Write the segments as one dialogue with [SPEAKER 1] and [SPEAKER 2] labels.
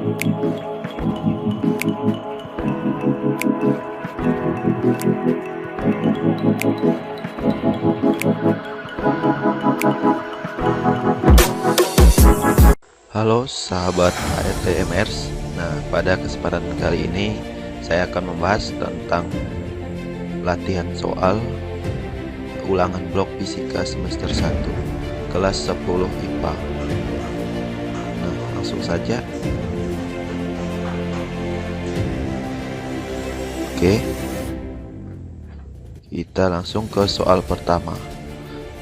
[SPEAKER 1] Halo sahabat HRTMers. Nah, pada kesempatan kali ini saya akan membahas tentang latihan soal ulangan blok fisika semester 1 kelas 10 IPA. Nah, langsung saja. Oke. Kita langsung ke soal pertama.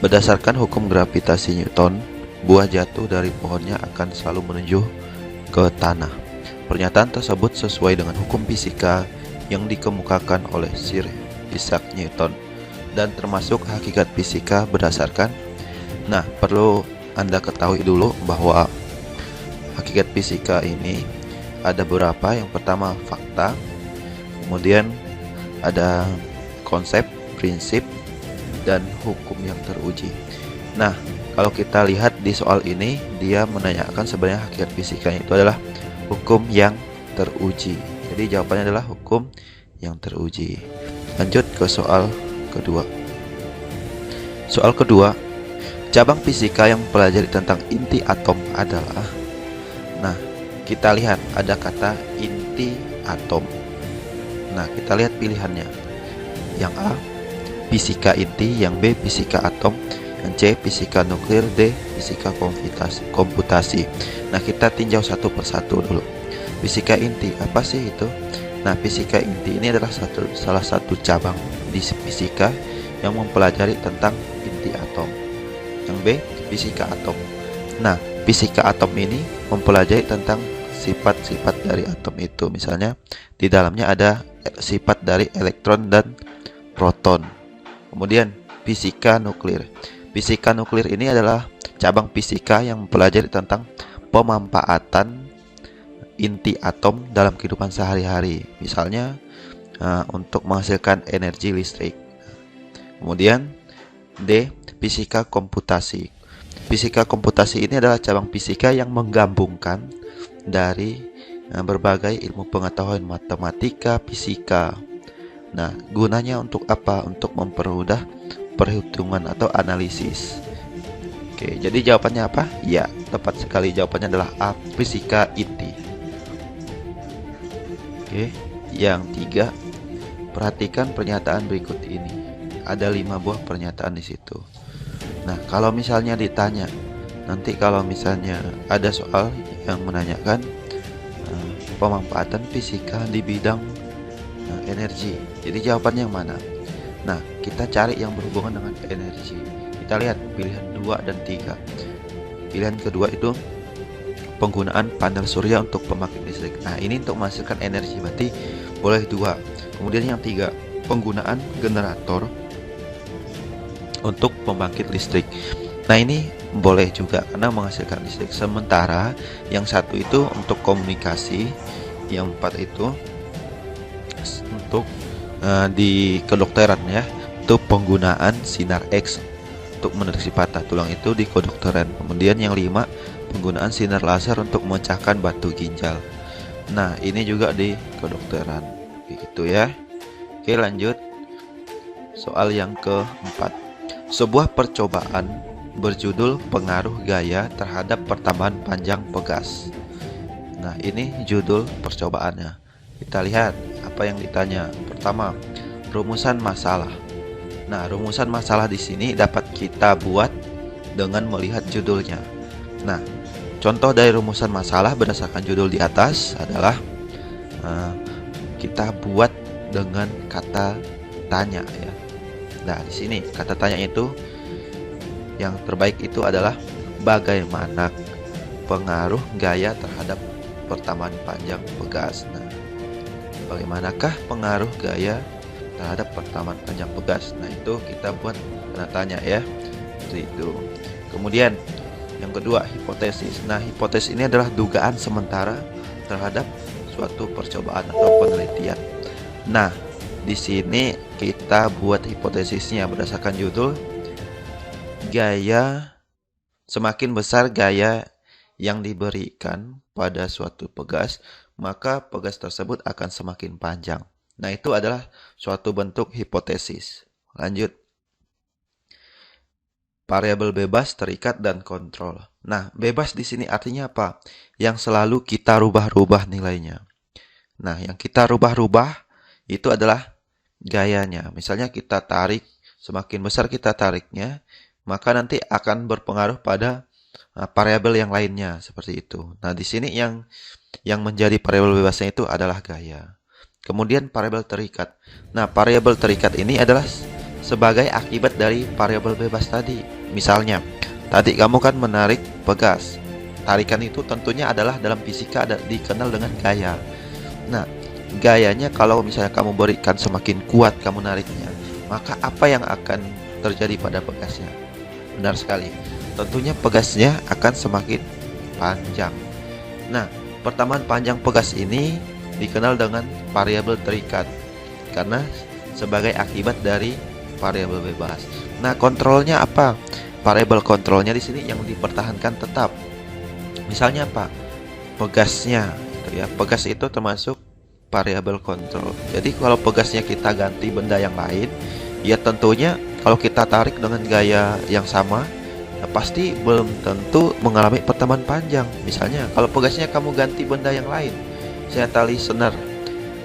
[SPEAKER 1] Berdasarkan hukum gravitasi Newton, buah jatuh dari pohonnya akan selalu menuju ke tanah. Pernyataan tersebut sesuai dengan hukum fisika yang dikemukakan oleh Sir Isaac Newton dan termasuk hakikat fisika berdasarkan. Nah, perlu Anda ketahui dulu bahwa hakikat fisika ini ada beberapa. Yang pertama fakta, kemudian ada konsep, prinsip, dan hukum yang teruji. Nah, kalau kita lihat di soal ini, dia menanyakan sebenarnya hakikat fisikanya itu adalah hukum yang teruji. Jadi jawabannya adalah hukum yang teruji. Lanjut ke soal kedua. Soal kedua, cabang fisika yang mempelajari tentang inti atom adalah. Nah, kita lihat ada kata inti atom. Nah, kita lihat pilihannya. Yang A, fisika inti. Yang B, fisika atom. Yang C, fisika nuklir. D, fisika komputasi. Nah, kita tinjau satu persatu dulu. Fisika inti, apa sih itu? Nah, fisika inti ini adalah salah satu cabang di fisika yang mempelajari tentang inti atom. Yang B, fisika atom. Nah, fisika atom ini mempelajari tentang sifat-sifat dari atom itu. Misalnya, di dalamnya ada sifat dari elektron dan proton. Kemudian, fisika nuklir. Fisika nuklir ini adalah cabang fisika yang mempelajari tentang pemanfaatan inti atom dalam kehidupan sehari-hari. Misalnya untuk menghasilkan energi listrik. Kemudian D, fisika komputasi. Fisika komputasi ini adalah cabang fisika yang menggabungkan dari berbagai ilmu pengetahuan matematika, fisika. Nah, gunanya untuk apa? Untuk mempermudah perhitungan atau analisis. Oke, jadi jawabannya apa? Ya, tepat sekali, jawabannya adalah A, fisika inti. Oke, yang tiga, perhatikan pernyataan berikut ini. Ada 5 buah pernyataan di situ. Nah, kalau misalnya ditanya, nanti kalau misalnya ada soal yang menanyakan pemanfaatan fisika di bidang energi, jadi jawabannya yang mana? Nah, kita cari yang berhubungan dengan energi. Kita lihat pilihan 2 dan 3. Pilihan kedua itu penggunaan panel surya untuk pembangkit listrik. Nah, ini untuk menghasilkan energi, berarti boleh 2. Kemudian yang 3, penggunaan generator untuk pembangkit listrik. Nah, ini boleh juga karena menghasilkan listrik. Sementara yang satu itu untuk komunikasi, yang 4 itu untuk di kedokteran ya, untuk penggunaan sinar X untuk meneteksi patah tulang itu di kedokteran. Kemudian yang 5, penggunaan sinar laser untuk memecahkan batu ginjal. Nah, ini juga di kedokteran gitu ya. Oke, lanjut. Soal yang keempat. Sebuah percobaan berjudul pengaruh gaya terhadap pertambahan panjang pegas. Nah, ini judul percobaannya. Kita lihat apa yang ditanya. Pertama, rumusan masalah. Nah, rumusan masalah di sini dapat kita buat dengan melihat judulnya. Nah, contoh dari rumusan masalah berdasarkan judul di atas adalah kita buat dengan kata tanya ya. Nah, di sini kata tanya itu yang terbaik itu adalah bagaimana pengaruh gaya terhadap pertambahan panjang pegas. Nah, bagaimanakah pengaruh gaya terhadap pertambahan panjang pegas? Nah, itu kita buat tanda tanya ya. Itu. Kemudian yang kedua, hipotesis. Nah, hipotesis ini adalah dugaan sementara terhadap suatu percobaan atau penelitian. Nah, di sini kita buat hipotesisnya berdasarkan judul gaya, semakin besar gaya yang diberikan pada suatu pegas, maka pegas tersebut akan semakin panjang. Nah, itu adalah suatu bentuk hipotesis. Lanjut. Variabel bebas, terikat, dan kontrol. Nah, bebas di sini artinya apa? Yang selalu kita rubah-rubah nilainya. Nah, yang kita rubah-rubah itu adalah gayanya. Misalnya kita tarik, semakin besar kita tariknya, maka nanti akan berpengaruh pada variabel yang lainnya, seperti itu. Nah, di sini yang menjadi variabel bebasnya itu adalah gaya. Kemudian variabel terikat. Nah, variabel terikat ini adalah sebagai akibat dari variabel bebas tadi. Misalnya, tadi kamu kan menarik pegas. Tarikan itu tentunya adalah dalam fisika dikenal dengan gaya. Nah, gayanya kalau misalnya kamu berikan semakin kuat kamu nariknya, maka apa yang akan terjadi pada pegasnya? Benar sekali. Tentunya pegasnya akan semakin panjang. Nah, pertambahan panjang pegas ini dikenal dengan variabel terikat karena sebagai akibat dari variabel bebas. Nah, kontrolnya apa? Variabel kontrolnya di sini yang dipertahankan tetap. Misalnya apa? Pegasnya, gitu ya. Pegas itu termasuk variabel kontrol. Jadi kalau pegasnya kita ganti benda yang lain, ya tentunya kalau kita tarik dengan gaya yang sama, ya pasti belum tentu mengalami pertambahan panjang. Misalnya kalau pegasnya kamu ganti benda yang lain, saya tali senar,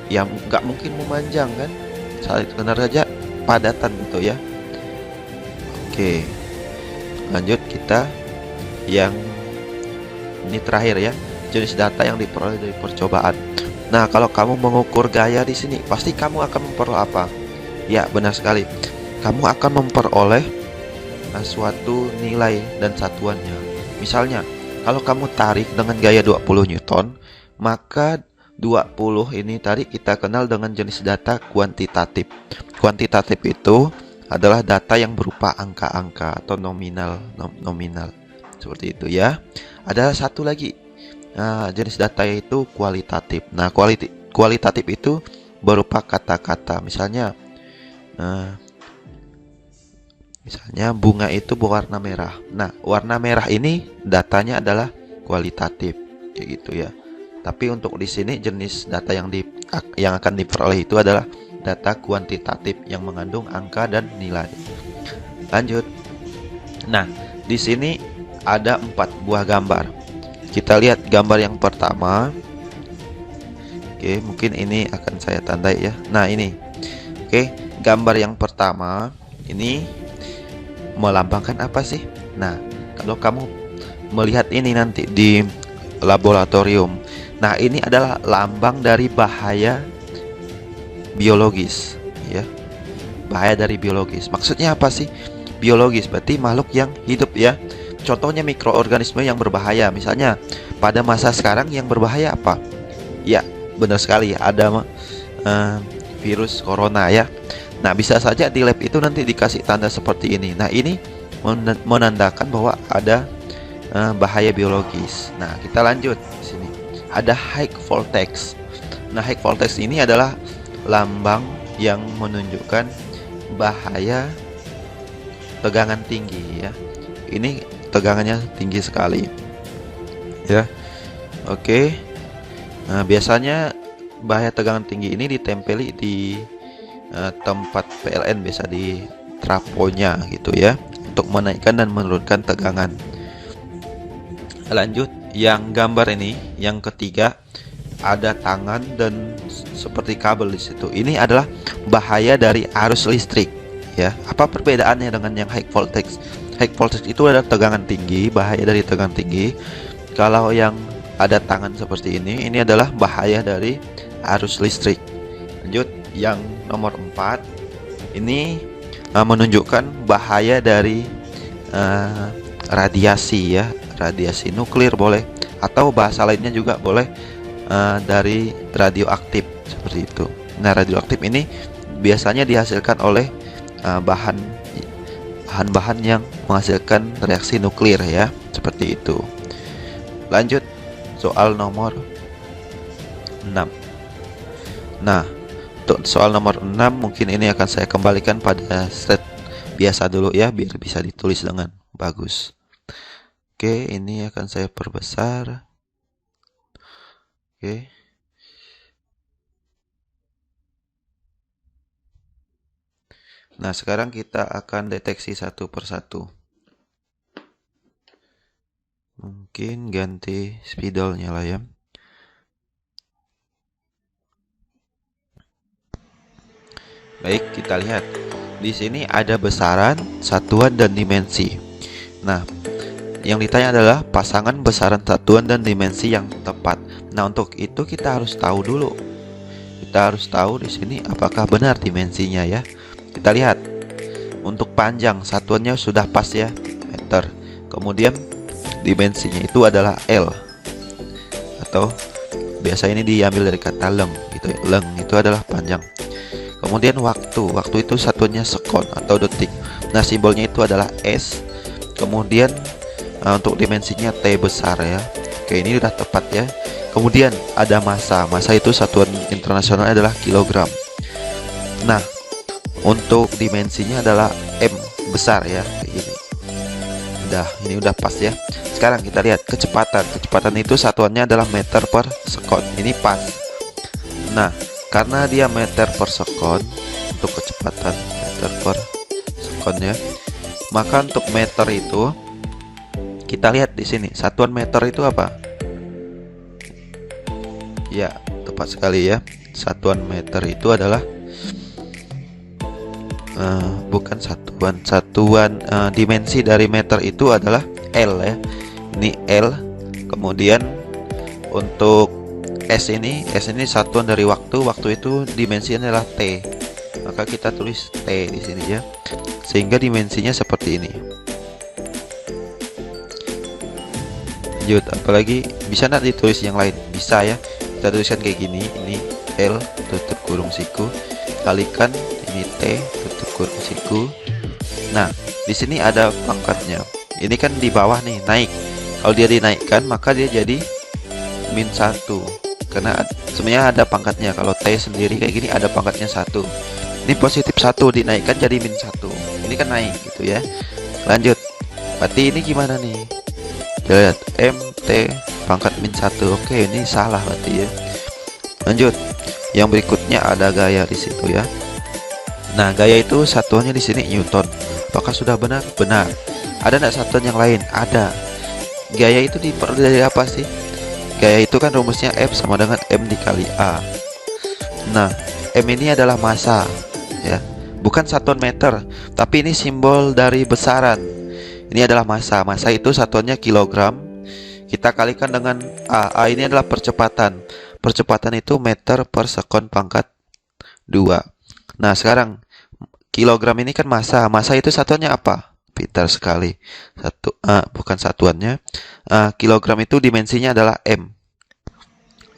[SPEAKER 1] ya nggak mungkin memanjang kan? Tali senar saja padatan gitu ya. Oke, lanjut kita yang ini terakhir ya, jenis data yang diperoleh dari percobaan. Nah, kalau kamu mengukur gaya di sini, pasti kamu akan memperoleh apa? Ya, benar sekali. Kamu akan memperoleh suatu nilai dan satuannya. Misalnya, kalau kamu tarik dengan gaya 20 Newton, maka 20 ini tadi kita kenal dengan jenis data kuantitatif. Kuantitatif itu adalah data yang berupa angka-angka atau nominal. Seperti itu ya. Ada satu lagi jenis data yaitu kualitatif. Nah, kualitatif itu berupa kata-kata. Misalnya bunga itu berwarna merah. Nah, warna merah ini datanya adalah kualitatif, kayak gitu ya. Tapi untuk di sini jenis data yang akan diperoleh itu adalah data kuantitatif yang mengandung angka dan nilai. Lanjut. Nah, di sini ada 4 buah gambar. Kita lihat gambar yang pertama. Oke, mungkin ini akan saya tandai ya. Nah, ini. Oke, gambar yang pertama ini melambangkan apa sih? Nah, kalau kamu melihat ini nanti di laboratorium. Nah, ini adalah lambang dari bahaya biologis ya. Bahaya dari biologis. Maksudnya apa sih? Biologis berarti makhluk yang hidup ya. Contohnya mikroorganisme yang berbahaya. Misalnya pada masa sekarang yang berbahaya apa? Ya, benar sekali ada virus corona ya. Nah, bisa saja di lab itu nanti dikasih tanda seperti ini. Nah, ini menandakan bahwa ada bahaya biologis. Nah, kita lanjut di sini. Ada high voltage. Nah, high voltage ini adalah lambang yang menunjukkan bahaya tegangan tinggi ya. Ini tegangannya tinggi sekali ya. Oke. Nah, biasanya bahaya tegangan tinggi ini ditempeli di tempat PLN, biasa di trafonya gitu ya, untuk menaikkan dan menurunkan tegangan. Lanjut, yang gambar ini yang ketiga ada tangan dan seperti kabel di situ. Ini adalah bahaya dari arus listrik ya. Apa perbedaannya dengan yang high voltage? High voltage itu adalah tegangan tinggi, bahaya dari tegangan tinggi. Kalau yang ada tangan seperti ini adalah bahaya dari arus listrik. Lanjut, yang nomor 4 ini menunjukkan bahaya dari radiasi ya, radiasi nuklir boleh, atau bahasa lainnya juga boleh dari radioaktif seperti itu. Nah, radioaktif ini biasanya dihasilkan oleh bahan-bahan yang menghasilkan reaksi nuklir ya, seperti itu. Lanjut, soal nomor 6. Nah, untuk soal nomor 6 mungkin ini akan saya kembalikan pada slide biasa dulu ya, biar bisa ditulis dengan bagus. Oke, ini akan saya perbesar. Oke. Nah, sekarang kita akan deteksi satu persatu. Mungkin ganti spidolnya lah ya. Baik, kita lihat. Di sini ada besaran, satuan, dan dimensi. Nah, yang ditanya adalah pasangan besaran, satuan, dan dimensi yang tepat. Nah, untuk itu kita harus tahu dulu. Kita harus tahu di sini apakah benar dimensinya ya. Kita lihat. Untuk panjang, satuannya sudah pas ya, meter. Kemudian dimensinya itu adalah L. Atau biasa ini diambil dari kata leng gitu ya. Leng itu adalah panjang. Kemudian waktu itu satuannya sekon atau detik. Nah, simbolnya itu adalah S. Kemudian untuk dimensinya T besar ya. Oke, ini udah tepat ya. Kemudian ada massa. Massa itu satuan internasional adalah kilogram. Nah, untuk dimensinya adalah M besar ya, kayak gini. Ini udah pas ya. Sekarang kita lihat kecepatan. Kecepatan itu satuannya adalah meter per sekon. Ini pas. Nah, karena dia meter per sekon, untuk kecepatan meter per sekon ya, maka untuk meter itu kita lihat di sini. Satuan meter itu apa? Ya, tepat sekali ya. Satuan meter itu adalah bukan satuan dimensi dari meter itu adalah L ya. Ini L. Kemudian untuk S ini satuan dari waktu itu dimensinya adalah T. Maka kita tulis T di sini ya. Sehingga dimensinya seperti ini. Lanjut, apalagi bisa nanti ditulis yang lain? Bisa ya. Kita tuliskan kayak gini. Ini L tutup kurung siku kalikan ini T tutup kurung siku. Nah, di sini ada pangkatnya. Ini kan di bawah nih, naik. Kalau dia dinaikkan maka dia jadi min 1. Karena sebenarnya ada pangkatnya. Kalau T sendiri kayak gini ada pangkatnya 1. Ini positif 1 dinaikkan jadi min 1. Ini kan naik gitu ya. Lanjut. Berarti ini gimana nih? Kita lihat MT pangkat min 1. Oke, ini salah berarti ya. Lanjut. Yang berikutnya ada gaya di situ ya. Nah, gaya itu satuannya di sini Newton. Apakah sudah benar? Benar. Ada enggak satuan yang lain? Ada. Gaya itu diperoleh dari apa sih? Gaya itu kan rumusnya F sama dengan M dikali A. Nah, M ini adalah massa ya. Bukan satuan meter, tapi ini simbol dari besaran. Ini adalah massa. Massa itu satuannya kilogram. Kita kalikan dengan A. A ini adalah percepatan. Percepatan itu meter per sekon pangkat 2. Nah, sekarang kilogram ini kan massa. Massa itu satuannya apa? Pintar sekali. Bukan satuannya. Kilogram itu dimensinya adalah M.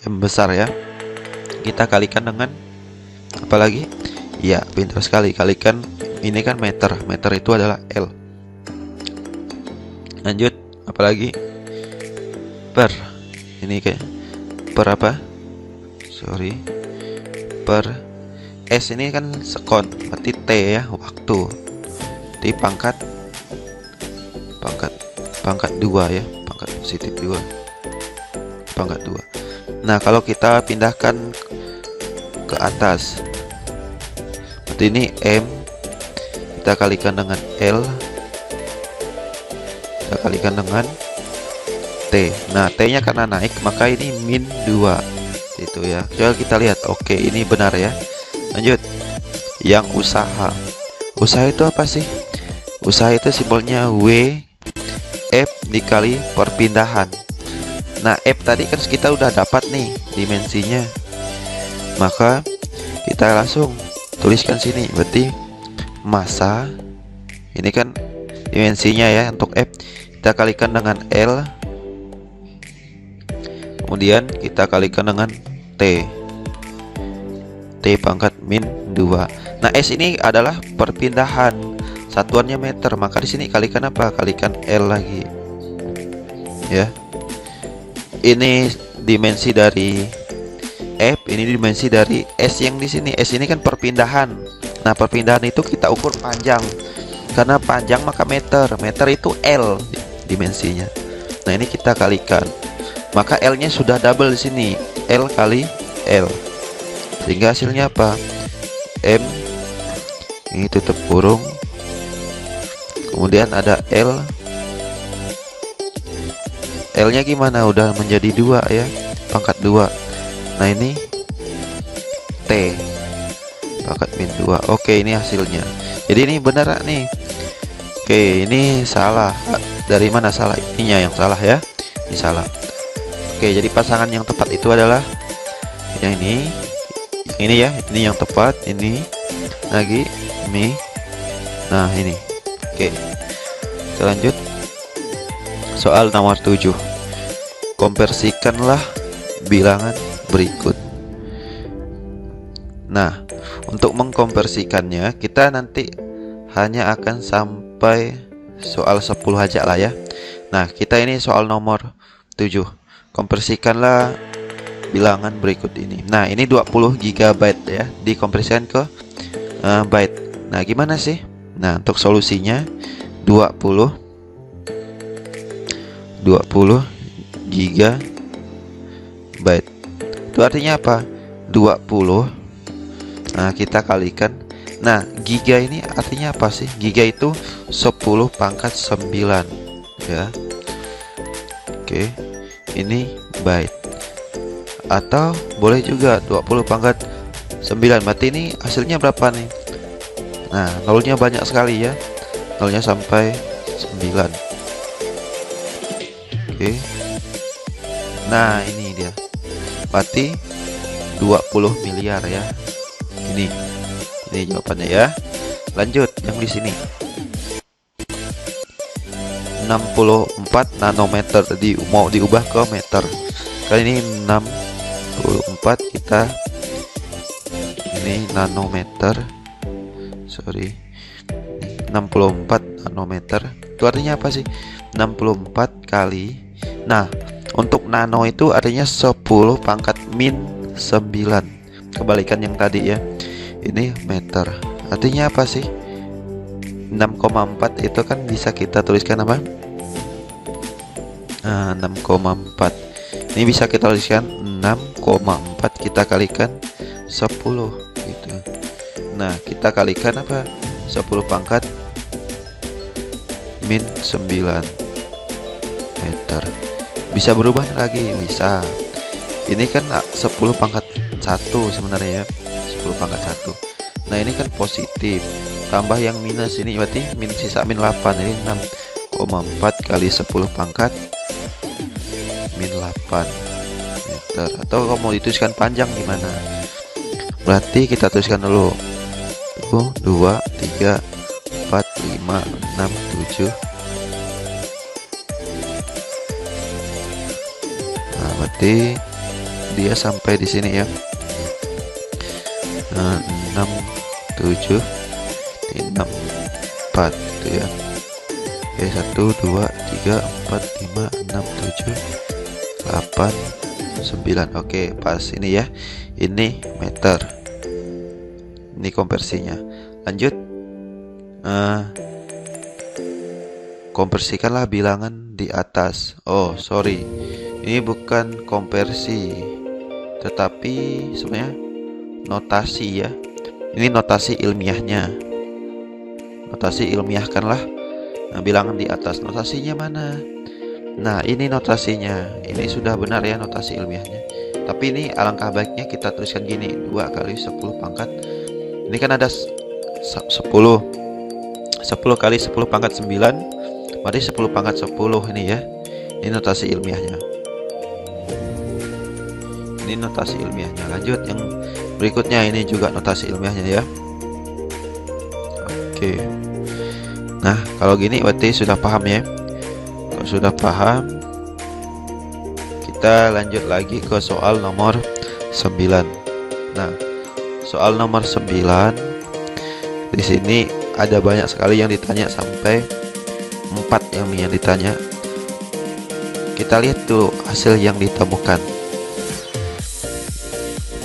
[SPEAKER 1] M besar ya. Kita kalikan dengan apa lagi? Ya, pintar sekali. Kalikan ini kan meter. Meter itu adalah L. Lanjut, apalagi? Per. Ini kayak per apa? Sorry. Per S ini kan sekon, berarti T ya, waktu. T pangkat 2 ya, pangkat positif 2. Pangkat 2. Nah, kalau kita pindahkan ke atas. Berarti ini M kita kalikan dengan L. Kita kalikan dengan T. Nah, T-nya karena naik, maka ini min 2. Itu ya. Coba kita lihat. Oke, ini benar ya. Lanjut. Yang usaha. Usaha itu apa sih? Usaha itu simbolnya W F dikali perpindahan. Nah, F tadi kan kita udah dapat nih dimensinya. Maka kita langsung tuliskan sini. Berarti massa ini kan dimensinya ya untuk F. Kita kalikan dengan L. Kemudian kita kalikan dengan T. T pangkat min 2. Nah, S ini adalah perpindahan. Satuannya meter, maka di sini kalikan apa? Kalikan L lagi. Ya. Ini dimensi dari F, ini dimensi dari S yang di sini. S ini kan perpindahan. Nah, perpindahan itu kita ukur panjang. Karena panjang maka meter. Meter itu L dimensinya. Nah, ini kita kalikan. Maka L-nya sudah double di sini. L kali L. Sehingga hasilnya apa? M ini tutup kurung. Kemudian ada L. L-nya gimana? Udah menjadi 2 ya. Pangkat 2. Nah, ini T. Pangkat min 2. Oke, ini hasilnya. Jadi ini benar nih. Oke, ini salah. Dari mana salah? Ininya yang salah ya. Ini salah. Oke, jadi pasangan yang tepat itu adalah yang ini ya. Ini yang tepat. Ini lagi Mi. Nah, ini. Oke, kita lanjut. Soal nomor 7. Konversikanlah bilangan berikut. Nah, untuk mengkonversikannya kita nanti hanya akan sampai soal 10 aja lah ya. Nah, kita ini soal nomor 7. Konversikanlah bilangan berikut ini. Nah, ini 20 GB ya, dikonversikan ke byte. Nah, gimana sih? Nah, untuk solusinya 20 GB. Itu artinya apa? 20. Nah, kita kalikan. Nah, giga ini artinya apa sih? Giga itu 10 pangkat 9 ya. Oke, ini byte. Atau boleh juga 20 pangkat 9. Berarti ini hasilnya berapa nih? Nah, nolnya banyak sekali ya. Nolnya sampai 9. Oke. Nah, ini dia. Berarti 20 miliar ya. Ini jawabannya ya. Lanjut yang di sini. 64 nanometer mau diubah ke meter. Kali ini 64 kita ini nanometer. Sorry. 64 nanometer. Itu artinya apa sih? 64 kali. Nah, untuk nano itu artinya 10 pangkat min 9. Kebalikan yang tadi ya. Ini meter. Artinya apa sih? 6,4 itu kan bisa kita tuliskan apa? 6,4. Ini bisa kita tuliskan 6,4 kita kalikan 10 gitu. Nah, kita kalikan apa? 10 pangkat min 9 meter. Bisa berubah lagi, bisa. Ini kan 10 pangkat 1 sebenarnya ya. 10 pangkat 1. Nah, ini kan positif. Tambah yang minus ini berarti sisa min 8. Ini 6,4 kali 10 pangkat min 8 meter. Atau kalau mau dituliskan panjang gimana? Berarti kita tuliskan dulu. 1, 2, 3, 4, 5, 6, 7. Nah, berarti dia sampai di sini ya. 6, 7, 6, 4 gitu ya. Oke, 1, 2, 3, 4, 5, 6, 7, 8, 9. Oke, pas ini ya. Ini meter. Ini konversinya. Lanjut. Konversikanlah bilangan di atas. Oh, sorry. Ini bukan konversi, tetapi sebenarnya notasi ya. Ini notasi ilmiahnya. Notasi ilmiahkanlah bilangan di atas. Notasinya mana? Nah, ini notasinya. Ini sudah benar ya notasi ilmiahnya. Tapi ini alangkah baiknya kita tuliskan gini. 2 kali 10 pangkat. Ini kan ada 10 kali 10 pangkat 9. Berarti 10 pangkat 10 ini ya. Ini notasi ilmiahnya. Ini notasi ilmiahnya. Lanjut yang berikutnya, ini juga notasi ilmiahnya ya. Oke. Nah, kalau gini berarti sudah paham ya. Kalau sudah paham, kita lanjut lagi ke soal nomor 9. Nah, soal nomor 9 di sini ada banyak sekali yang ditanya, sampai 4 yang ditanya. Kita lihat dulu hasil yang ditemukan.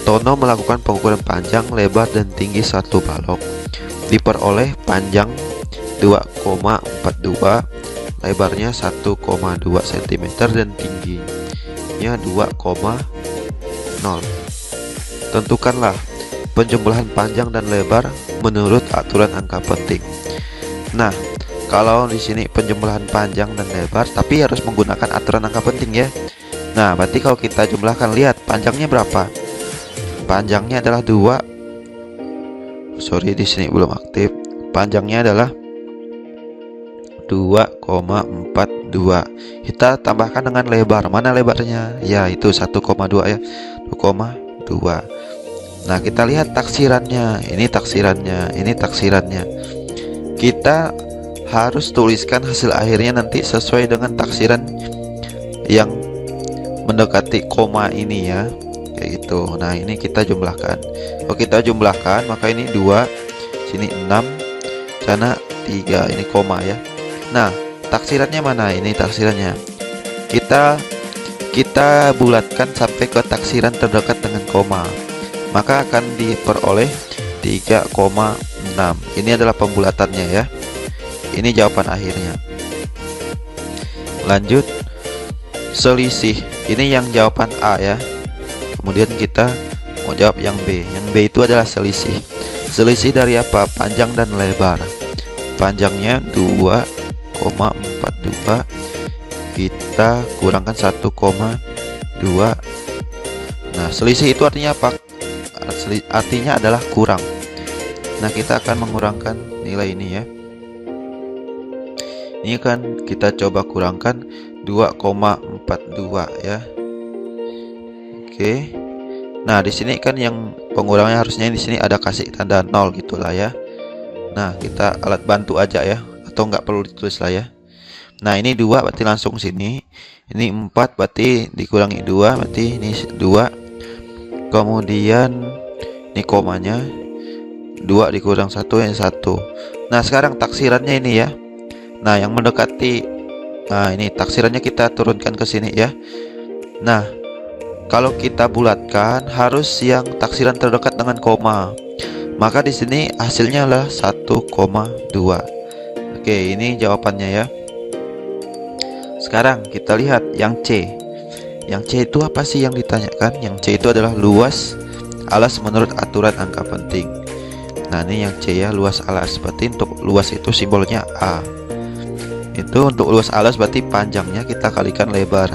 [SPEAKER 1] Tono melakukan pengukuran panjang, lebar, dan tinggi satu balok. Diperoleh panjang 2,42, lebarnya 1,2 cm dan tingginya 2,0. Tentukanlah penjumlahan panjang dan lebar menurut aturan angka penting. Nah, kalau di sini penjumlahan panjang dan lebar tapi harus menggunakan aturan angka penting ya. Nah, berarti kalau kita jumlahkan, lihat panjangnya berapa? Panjangnya adalah 2. Sorry, di sini belum aktif. Panjangnya adalah 2,42. Kita tambahkan dengan lebar. Mana lebarnya? Ya, itu 1,2 ya. 2,2. Nah, kita lihat taksirannya. Ini taksirannya, ini taksirannya. Kita harus tuliskan hasil akhirnya nanti sesuai dengan taksiran yang mendekati koma ini ya. Kayak gitu. Nah, ini kita jumlahkan. Kalau kita jumlahkan, maka ini 2, sini 6, sana 3, ini koma ya. Nah, taksirannya mana? Ini taksirannya. Kita bulatkan sampai ke taksiran terdekat dengan koma. Maka akan diperoleh 3,6. Ini adalah pembulatannya ya. Ini jawaban akhirnya. Lanjut, selisih. Ini yang jawaban A ya. Kemudian kita mau jawab yang B. Yang B itu adalah selisih. Selisih dari apa? Panjang dan lebar. Panjangnya 2,42. Kita kurangkan 1,2. Nah, selisih itu artinya apa? Artinya adalah kurang. Nah, kita akan mengurangkan nilai ini ya. Ini kan kita coba kurangkan 2,42 ya. Oke. Nah, di sini kan yang pengurangnya harusnya di sini ada kasih tanda 0 gitulah ya. Nah, kita alat bantu aja ya, atau nggak perlu ditulis lah ya. Nah, ini 2 berarti langsung sini. Ini 4 berarti dikurangi 2 berarti ini 2. Kemudian ini komanya 2 dikurang 1 yang 1. Nah, sekarang taksirannya ini ya. Nah, yang mendekati, nah ini taksirannya kita turunkan ke sini ya. Nah, kalau kita bulatkan harus yang taksiran terdekat dengan koma. Maka di sini hasilnya adalah 1,2. Oke, ini jawabannya ya. Sekarang kita lihat yang C. Yang C itu apa sih yang ditanyakan? Yang C itu adalah luas alas menurut aturan angka penting. Nah, ini yang C ya, luas alas. Berarti untuk luas itu simbolnya A. Itu untuk luas alas berarti panjangnya kita kalikan lebar.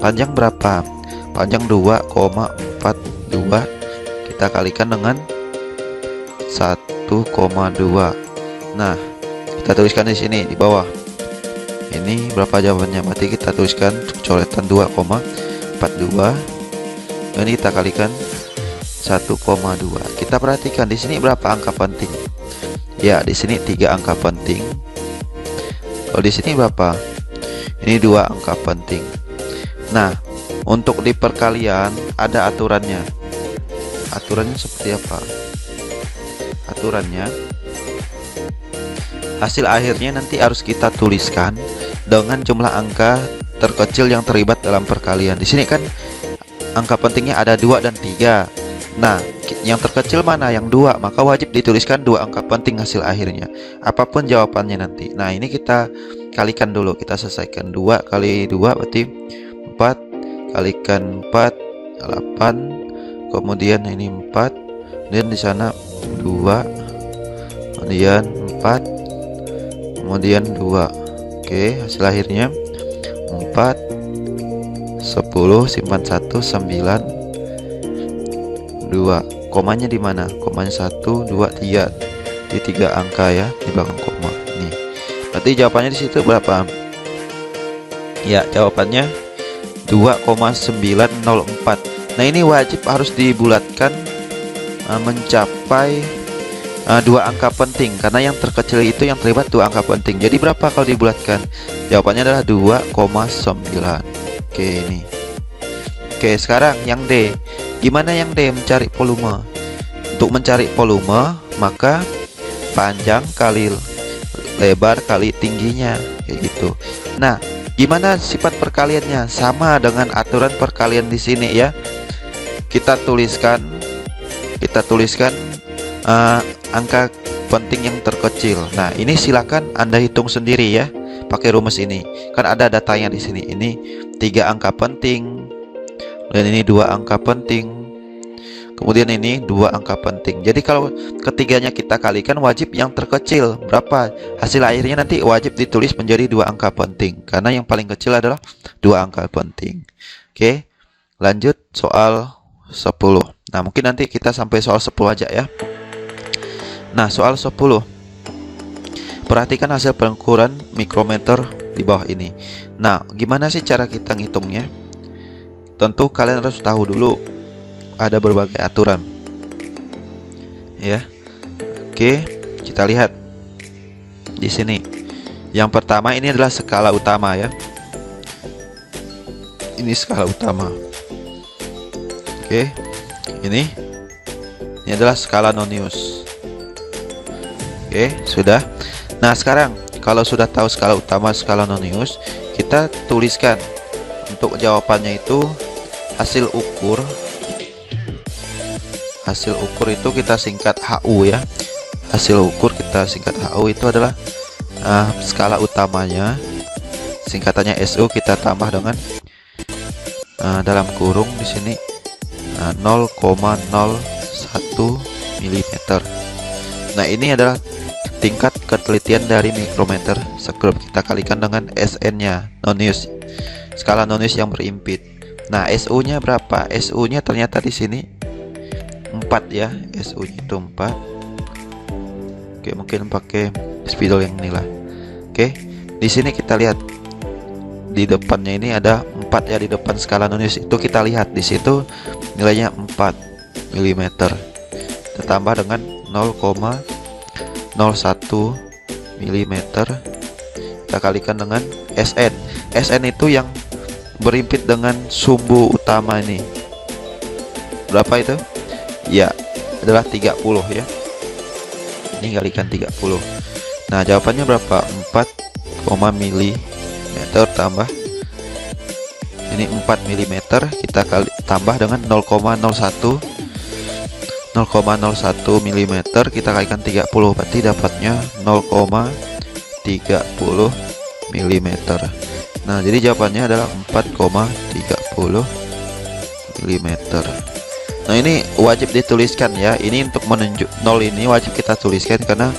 [SPEAKER 1] Panjang berapa? Panjang 2,42. Kita kalikan dengan 1,2. Nah, kita tuliskan di sini di bawah. Ini berapa jawabannya? Berarti kita tuliskan coretan 2,42. Ini kita kalikan 1,2. Kita perhatikan di sini berapa angka penting? Ya, di sini 3 angka penting. Kalau di sini berapa? Ini 2 angka penting. Nah, untuk di perkalian ada aturannya. Aturannya seperti apa? Aturannya, hasil akhirnya nanti harus kita tuliskan dengan jumlah angka terkecil yang terlibat dalam perkalian. Di sini kan angka pentingnya ada 2 dan 3. Nah, yang terkecil mana? Yang 2. Maka wajib dituliskan 2 angka penting hasil akhirnya. Apapun jawabannya nanti. Nah, ini kita kalikan dulu. Kita selesaikan. 2 kali 2 berarti 4. Kalikan 4, 8. Kemudian ini 4. Dan di sana 2. Kemudian 4. Kemudian 2. Oke, hasil akhirnya 4, 10, simpan 1, 9, 2. Komanya di mana? Komanya 1, 2, 3. Di 3 angka ya, di belakang koma. Nih. Berarti jawabannya di situ berapa? Ya, jawabannya 2,904. Nah, ini wajib harus dibulatkan mencapai 2 angka penting, karena yang terkecil itu yang terlibat 2 angka penting. Jadi berapa kalau dibulatkan? Jawabannya adalah 2,9. Oke, ini. Oke, sekarang yang D. Gimana yang D? Mencari volume. Untuk mencari volume, maka panjang kali lebar kali tingginya, kayak gitu. Nah, gimana sifat perkaliannya? Sama dengan aturan perkalian di sini ya. Kita tuliskan angka penting yang terkecil. Nah, ini silakan Anda hitung sendiri ya. pakai rumus ini. Kan ada datanya di sini. Ini 3 angka penting, dan ini 2 angka penting, kemudian ini 2 angka penting. Jadi kalau ketiganya kita kalikan, wajib yang terkecil berapa, hasil akhirnya nanti wajib ditulis menjadi 2 angka penting, karena yang paling kecil adalah 2 angka penting. Oke, lanjut soal 10. Nah, mungkin nanti kita sampai soal 10 aja ya. Nah, soal 10, perhatikan hasil pengukuran mikrometer di bawah ini. Nah, gimana sih cara kita ngitungnya? Tentu kalian harus tahu dulu ada berbagai aturan ya. Oke, kita lihat di sini. Yang pertama, ini adalah skala utama ya. Ini skala utama. Oke, ini adalah skala nonius. Oke, sudah. Nah, sekarang kalau sudah tahu skala utama, skala nonius, kita tuliskan untuk jawabannya itu hasil ukur itu kita singkat HU ya. Hasil ukur kita singkat HU itu adalah skala utamanya, singkatannya SU, kita tambah dengan dalam kurung di sini 0,01 mm. Nah, ini adalah tingkat ketelitian dari mikrometer sekrup, kita kalikan dengan SN-nya, nonius, skala nonius yang berimpit. Nah, SU-nya berapa? SU-nya ternyata di sini 4 ya. SU-nya itu 4. Oke, mungkin pakai spidol yang inilah. Oke, di sini kita lihat di depannya ini ada 4 ya, di depan skala nonius itu kita lihat di situ nilainya 4 mm. Kita tambah dengan 0,01 mm. Kita kalikan dengan SN. SN itu yang berimpit dengan sumbu utama ini. Berapa itu? Ya, adalah 30 ya. Ini kalikan 30. Nah, jawabannya berapa? 4, mm tambah ini 4 mm, kita tambah dengan 0,01 mm, kita kalikan 30, berarti dapatnya 0,30 mm. Nah, jadi jawabannya adalah 4,30 mm. Nah, ini wajib dituliskan ya. Ini untuk menunjuk 0 ini wajib kita tuliskan karena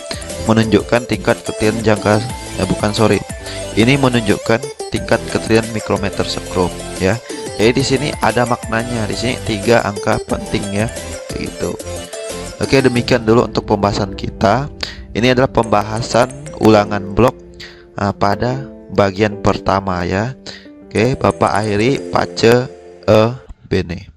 [SPEAKER 1] menunjukkan tingkat ketelitian jangka ini menunjukkan tingkat ketelitian mikrometer sekrup ya. Jadi di sini ada maknanya, di sini 3 angka penting ya, gitu. Oke, demikian dulu untuk pembahasan kita. Ini adalah pembahasan ulangan blok pada bagian pertama ya. Oke, Bapak akhiri pace bene.